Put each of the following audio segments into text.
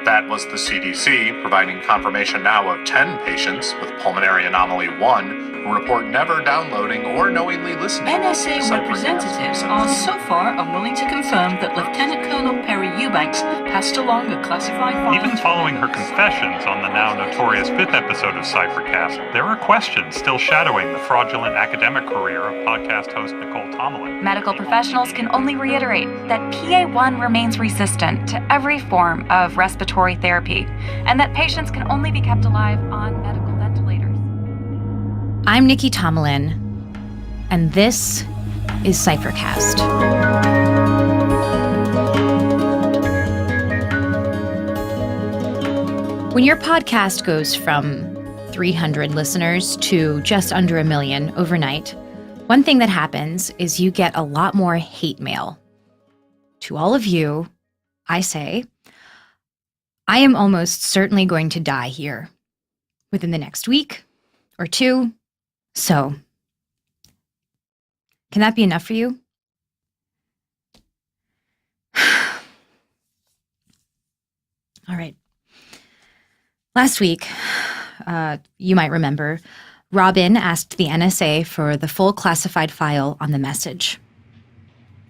That was the CDC, providing confirmation now of 10 patients with pulmonary anomaly 1 who report never downloading or knowingly listening. NSA representatives are so far unwilling to confirm that Lieutenant Colonel Perry Eubanks passed along a classified file. Even following her confessions on the now notorious 5th episode of Cyphercast, there are questions still shadowing the fraudulent academic career of podcast host Nicky Tomalin. Medical professionals can only reiterate that PA1 remains resistant to every form of respiratory therapy, and that patients can only be kept alive on medical ventilators. I'm Nicky Tomalin, and this is Cyphercast. When your podcast goes from 300 listeners to just under 1 million overnight, one thing that happens is you get a lot more hate mail. To all of you, I say, I am almost certainly going to die here within the next week or two. So, can that be enough for you? All right. Last week, you might remember, Robin asked the NSA for the full classified file on the message.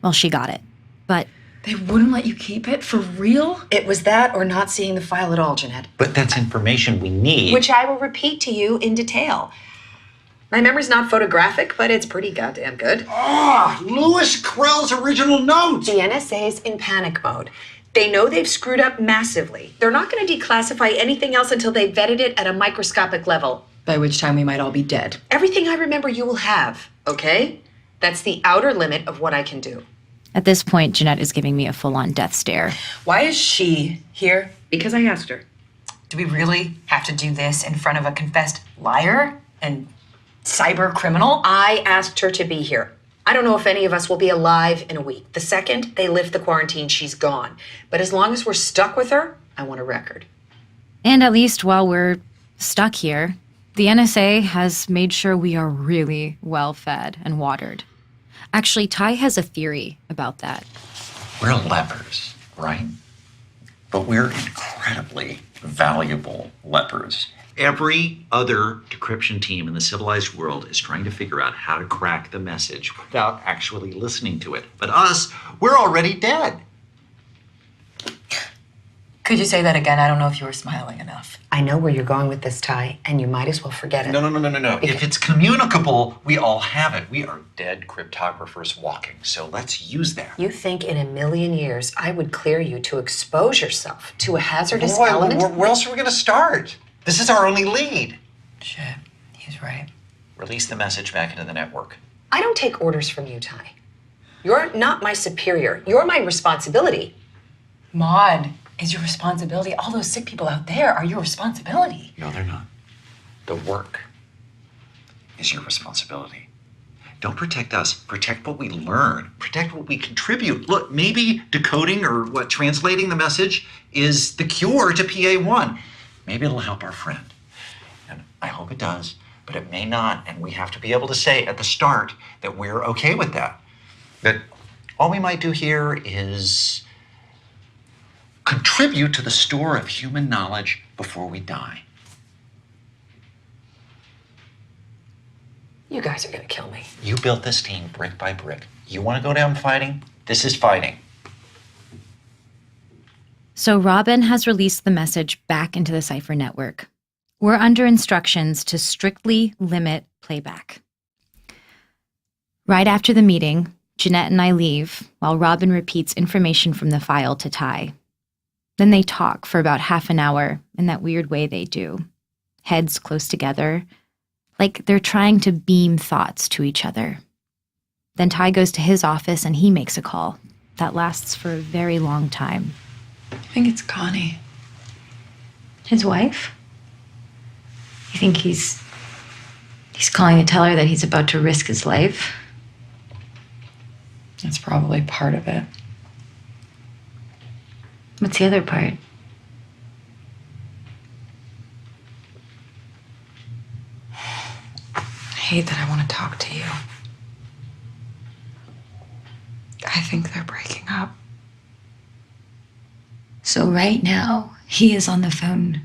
Well, she got it, but They wouldn't let you keep it? For real? It was that or not seeing the file at all, Jeanette. But that's information we need. Which I will repeat to you in detail. My memory's not photographic, but it's pretty goddamn good. Lewis Carroll's original notes! The NSA's in panic mode. They know they've screwed up massively. They're not going to declassify anything else until they've vetted it at a microscopic level. By which time we might all be dead. Everything I remember you will have, okay? That's the outer limit of what I can do. at this point, Jeanette is giving me a full-on death stare. Why is she here? Because I asked her. Do we really have to do this in front of a confessed liar and cyber criminal? I asked her to be here. I don't know if any of us will be alive in a week. The second they lift the quarantine, she's gone. But as long as we're stuck with her, I want a record. And at least while we're stuck here, the NSA has made sure we are really well fed and watered. Actually, Ty has a theory about that. We're lepers, right? But we're incredibly valuable lepers. Every other decryption team in the civilized world is trying to figure out how to crack the message without actually listening to it. But us, we're already dead. Could you say that again? I don't know if you were smiling enough. I know where you're going with this, Ty, and you might as well forget it. No. If it's communicable, we all have it. We are dead cryptographers walking, so let's use that. You think in a million years I would clear you to expose yourself to a hazardous Boy, element? where else are we going to start? This is our only lead. Shit, he's right. Release the message back into the network. I don't take orders from you, Ty. You're not my superior. You're my responsibility. Maud is your responsibility. All those sick people out there are your responsibility. No, they're not. The work is your responsibility. Don't protect us. Protect what we learn. Protect what we contribute. Look, maybe decoding or translating the message is the cure to PA1. Maybe it'll help our friend. And I hope it does, but it may not. And we have to be able to say at the start that we're okay with that. That all we might do here is contribute to the store of human knowledge before we die. You guys are gonna kill me. You built this team brick by brick. You want to go down fighting? This is fighting. So Robin has released the message back into the Cypher network. We're under instructions to strictly limit playback. Right after the meeting, Jeanette and I leave while Robin repeats information from the file to Ty. Then they talk for about half an hour in that weird way they do, heads close together, like they're trying to beam thoughts to each other. Then Ty goes to his office and he makes a call that lasts for a very long time. I think it's Connie. His wife? You think he's calling to tell her that he's about to risk his life? That's probably part of it. What's the other part? I hate that I want to talk to you. I think they're breaking up. So right now, he is on the phone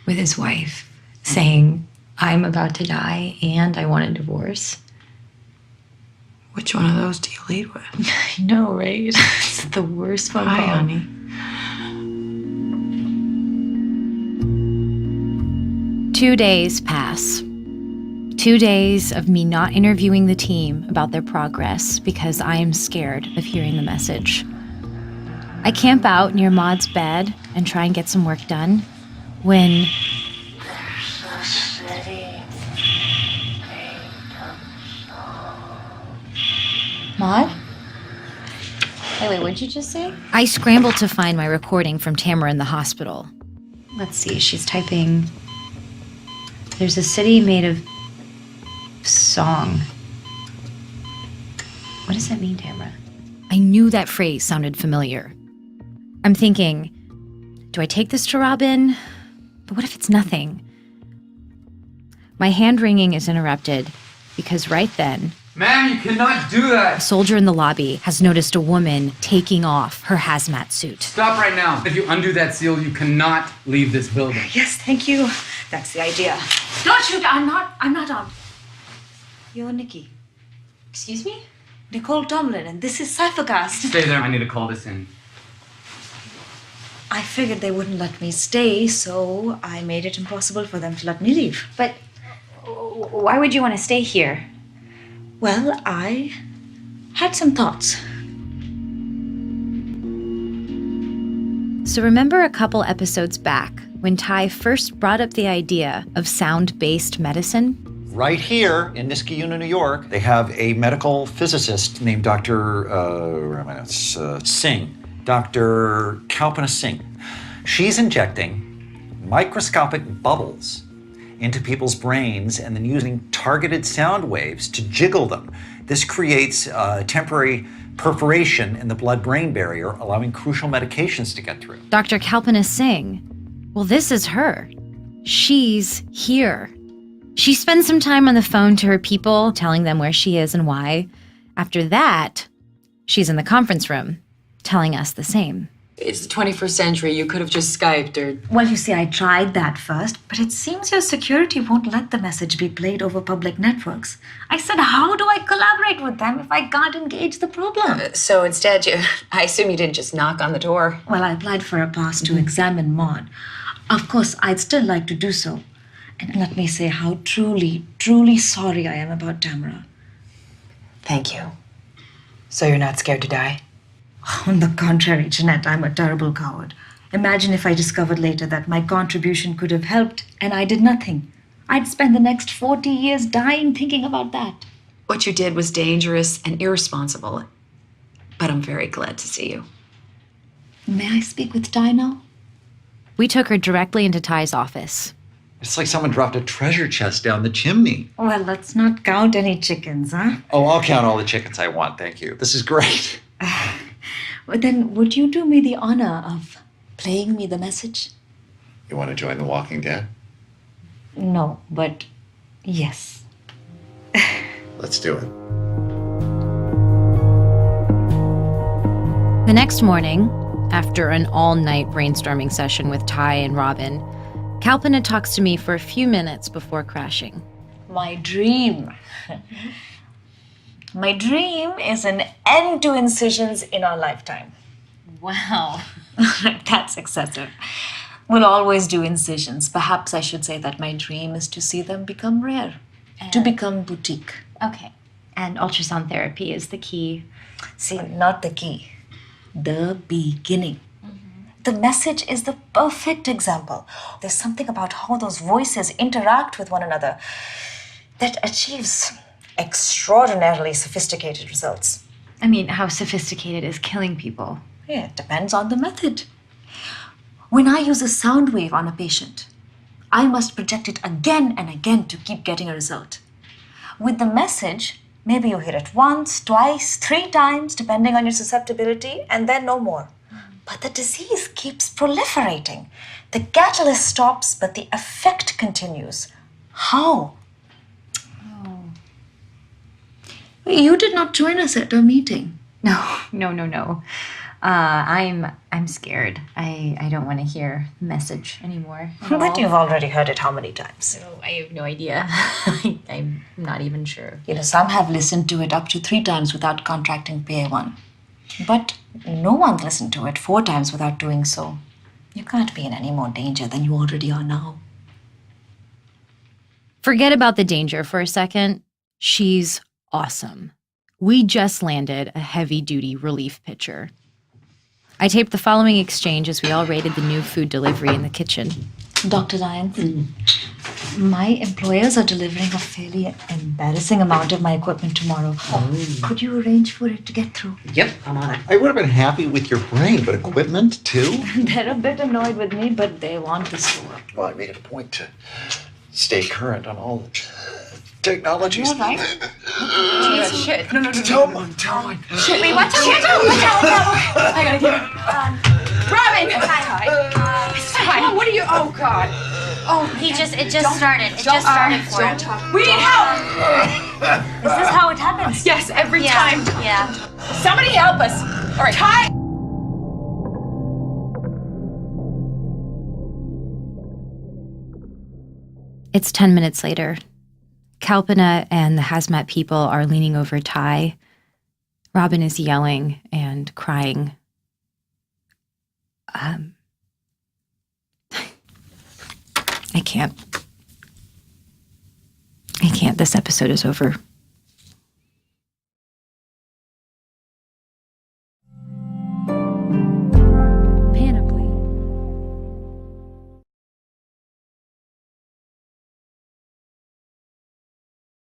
with his wife saying, I'm about to die and I want a divorce. Which one of those do you lead with? I know, right? It's the worst phone call. Hi, honey. 2 days pass. 2 days of me not interviewing the team about their progress because I am scared of hearing the message. I camp out near Maud's bed and try and get some work done when Maud? Hey, wait, what'd you just say? I scramble to find my recording from Tamara in the hospital. Let's see, she's typing. There's a city made of song. What does that mean, Tamara? I knew that phrase sounded familiar. I'm thinking, do I take this to Robin? But what if it's nothing? My hand wringing is interrupted because right then, Ma'am, you cannot do that! a soldier in the lobby has noticed a woman taking off her hazmat suit. Stop right now. If you undo that seal, you cannot leave this building. Yes, thank you. That's the idea. Don't shoot. I'm not armed. You're Nicky. Excuse me? Nicole Tomalin, and this is Cyphercast. Stay there. I need to call this in. I figured they wouldn't let me stay, so I made it impossible for them to let me leave. But why would you want to stay here? Well, I had some thoughts. So remember a couple episodes back when Ty first brought up the idea of sound-based medicine? Right here in Niskayuna, New York, they have a medical physicist named Dr. Singh, Dr. Kalpana Singh. She's injecting microscopic bubbles into people's brains and then using targeted sound waves to jiggle them. This creates a temporary perforation in the blood-brain barrier, allowing crucial medications to get through. Dr. Kalpana Singh. Well, this is her. She's here. She spends some time on the phone to her people, telling them where she is and why. After that, she's in the conference room, telling us the same. It's the 21st century. You could have just Skyped or... Well, you see, I tried that first, but it seems your security won't let the message be played over public networks. I said, how do I collaborate with them if I can't engage the problem? So instead, I assume you didn't just knock on the door. Well, I applied for a pass to examine Maud. Of course, I'd still like to do so. And let me say how truly, truly sorry I am about Tamara. Thank you. So you're not scared to die? On the contrary, Jeanette, I'm a terrible coward. Imagine if I discovered later that my contribution could have helped and I did nothing. I'd spend the next 40 years dying thinking about that. What you did was dangerous and irresponsible. But I'm very glad to see you. May I speak with Ty now? We took her directly into Ty's office. It's like someone dropped a treasure chest down the chimney. Well, let's not count any chickens, huh? Oh, I'll count all the chickens I want, thank you. This is great. Well, then, would you do me the honor of playing me the message? You want to join The Walking Dead? No, but yes. Let's do it. The next morning, after an all-night brainstorming session with Ty and Robin, Kalpana talks to me for a few minutes before crashing. My dream. My dream is an end to incisions in our lifetime. Wow. That's excessive. We'll always do incisions. Perhaps I should say that my dream is to see them become rare, to become boutique. Okay. And ultrasound therapy is the key. See, not the key, the beginning. The message is the perfect example. There's something about how those voices interact with one another that achieves extraordinarily sophisticated results. I mean, how sophisticated is killing people? Yeah, it depends on the method. When I use a sound wave on a patient, I must project it again and again to keep getting a result. With the message, maybe you hear it once, twice, 3 times, depending on your susceptibility, and then no more. But the disease keeps proliferating. The catalyst stops, but the effect continues. How? Oh. You did not join us at our meeting. No. I'm scared. I don't want to hear the message anymore. But you've already heard it how many times? Oh, I have no idea. I'm not even sure. Some have listened to it up to 3 times without contracting PA1. But no one's listened to it 4 times without doing so. You can't be in any more danger than you already are now. Forget about the danger for a second. She's awesome. We just landed a heavy-duty relief pitcher. I taped the following exchange as we all rated the new food delivery in the kitchen. Dr. Ryan, my employers are delivering a fairly embarrassing amount of my equipment tomorrow. Could you arrange for it to get through? Yep, I'm on it. I would have been happy with your brain, but equipment too? They're a bit annoyed with me, but they want the store. Well, I made it a point to stay current on all the technologies. All right. Jeez, shit. No. Tell me. Shit, wait, watch out. I gotta get her. Robin! Hi. What are you? Oh, God. Oh, It just started for him. We need help! Is this how it happens? Yes, every time. Yeah. Somebody help us. All right. Ty! It's 10 minutes later. Kalpana and the hazmat people are leaning over Ty. Robin is yelling and crying. I can't. This episode is over.